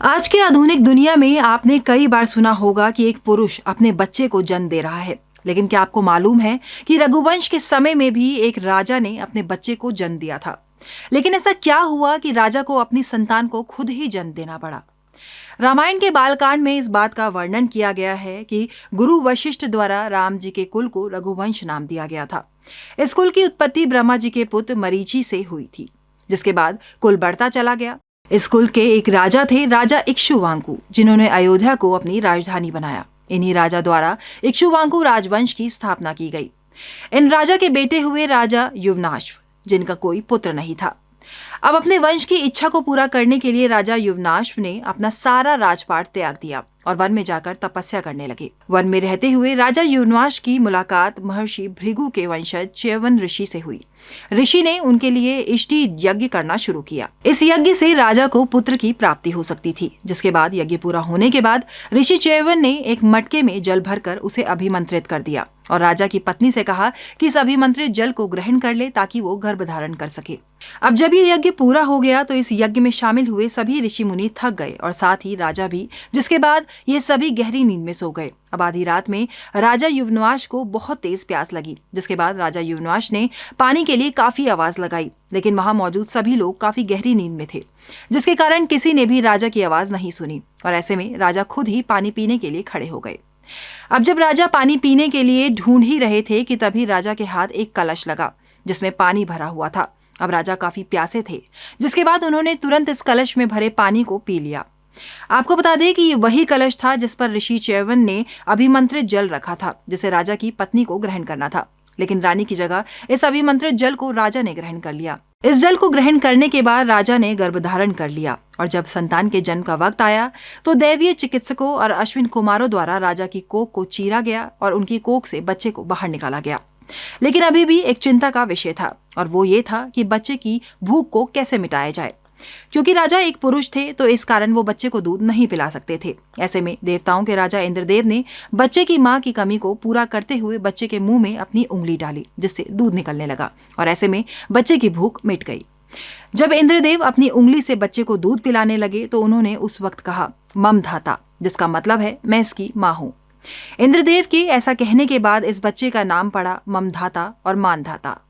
आज के आधुनिक दुनिया में आपने कई बार सुना होगा कि एक पुरुष अपने बच्चे को जन्म दे रहा है। लेकिन क्या आपको मालूम है कि रघुवंश के समय में भी एक राजा ने अपने बच्चे को जन्म दिया था। लेकिन ऐसा क्या हुआ कि राजा को अपनी संतान को खुद ही जन्म देना पड़ा। रामायण के बालकांड में इस बात का वर्णन किया गया है कि गुरु वशिष्ठ द्वारा राम जी के कुल को रघुवंश नाम दिया गया था। इस कुल की उत्पत्ति ब्रह्मा जी के पुत्र मरीचि से हुई थी, जिसके बाद कुल बढ़ता चला गया। इस कुल के एक राजा थे, राजा इक्ष्वाकु, जिन्होंने अयोध्या को अपनी राजधानी बनाया। इन्हीं राजा द्वारा इक्ष्वाकु राजवंश की स्थापना की गई। इन राजा के बेटे हुए राजा युवनाश्व, जिनका कोई पुत्र नहीं था। अब अपने वंश की इच्छा को पूरा करने के लिए राजा युवनाश्व ने अपना सारा राजपाट त्याग दिया और वन में जाकर तपस्या करने लगे। वन में रहते हुए राजा युवनाश्व की मुलाकात महर्षि भृगु के वंशज च्यवन ऋषि से हुई। ऋषि ने उनके लिए इष्टि यज्ञ करना शुरू किया। इस यज्ञ से राजा को पुत्र की प्राप्ति हो सकती थी। जिसके बाद यज्ञ पूरा होने के बाद ऋषि च्यवन ने एक मटके में जल भरकर उसे अभिमंत्रित कर दिया और राजा की पत्नी से कहा कि इस अभिमंत्रित जल को ग्रहण कर ले ताकि वो गर्भ धारण कर सके। अब जब ये यज्ञ पूरा हो गया तो इस यज्ञ में शामिल हुए सभी ऋषि मुनि थक गए और साथ ही राजा भी, जिसके बाद ये सभी गहरी नींद में सो गए। अब आधी रात में राजा युवनाश को बहुत तेज प्यास लगी, जिसके बाद राजा युवनाश ने पानी के लिए काफी आवाज लगाई। लेकिन वहां मौजूद सभी लोग काफी गहरी नींद में थे, जिसके कारण किसी ने भी राजा की आवाज नहीं सुनी और ऐसे में राजा खुद ही पानी पीने के लिए खड़े हो गए। अब जब राजा पानी पीने के लिए ढूंढ ही रहे थे कि तभी राजा के हाथ एक कलश लगा जिसमें पानी भरा हुआ था। अब राजा काफी प्यासे थे, जिसके बाद उन्होंने तुरंत इस कलश में भरे पानी को पी लिया। आपको बता दें कि ये वही कलश था जिस पर ऋषि च्यवन ने अभिमंत्रित जल रखा था, जिसे राजा की पत्नी को ग्रहण करना था। लेकिन रानी की जगह इस अभिमंत्रित जल को राजा ने ग्रहण कर लिया। इस जल को ग्रहण करने के बाद राजा ने गर्भ धारण कर लिया और जब संतान के जन्म का वक्त आया तो दैवीय चिकित्सकों और अश्विन कुमारों द्वारा राजा की कोख को चीरा गया और उनकी कोख से बच्चे को बाहर निकाला गया। लेकिन अभी भी एक चिंता का विषय था और वो ये था कि बच्चे की भूख को कैसे मिटाया जाए। क्योंकि राजा एक पुरुष थे तो इस कारण वो बच्चे को दूध नहीं पिला सकते थे। ऐसे में देवताओं के राजा इंद्रदेव ने बच्चे की मां की कमी को पूरा करते हुए बच्चे के मुंह में अपनी उंगली डाली, जिससे दूध निकलने लगा और ऐसे में बच्चे की भूख मिट गई। जब इंद्रदेव अपनी उंगली से बच्चे को दूध पिलाने लगे तो उन्होंने उस वक्त कहा, मम धाता, जिसका मतलब है मैं इसकी मां हूं। इंद्रदेव के ऐसा कहने के बाद इस बच्चे का नाम पड़ा ममधाता और मानधाता।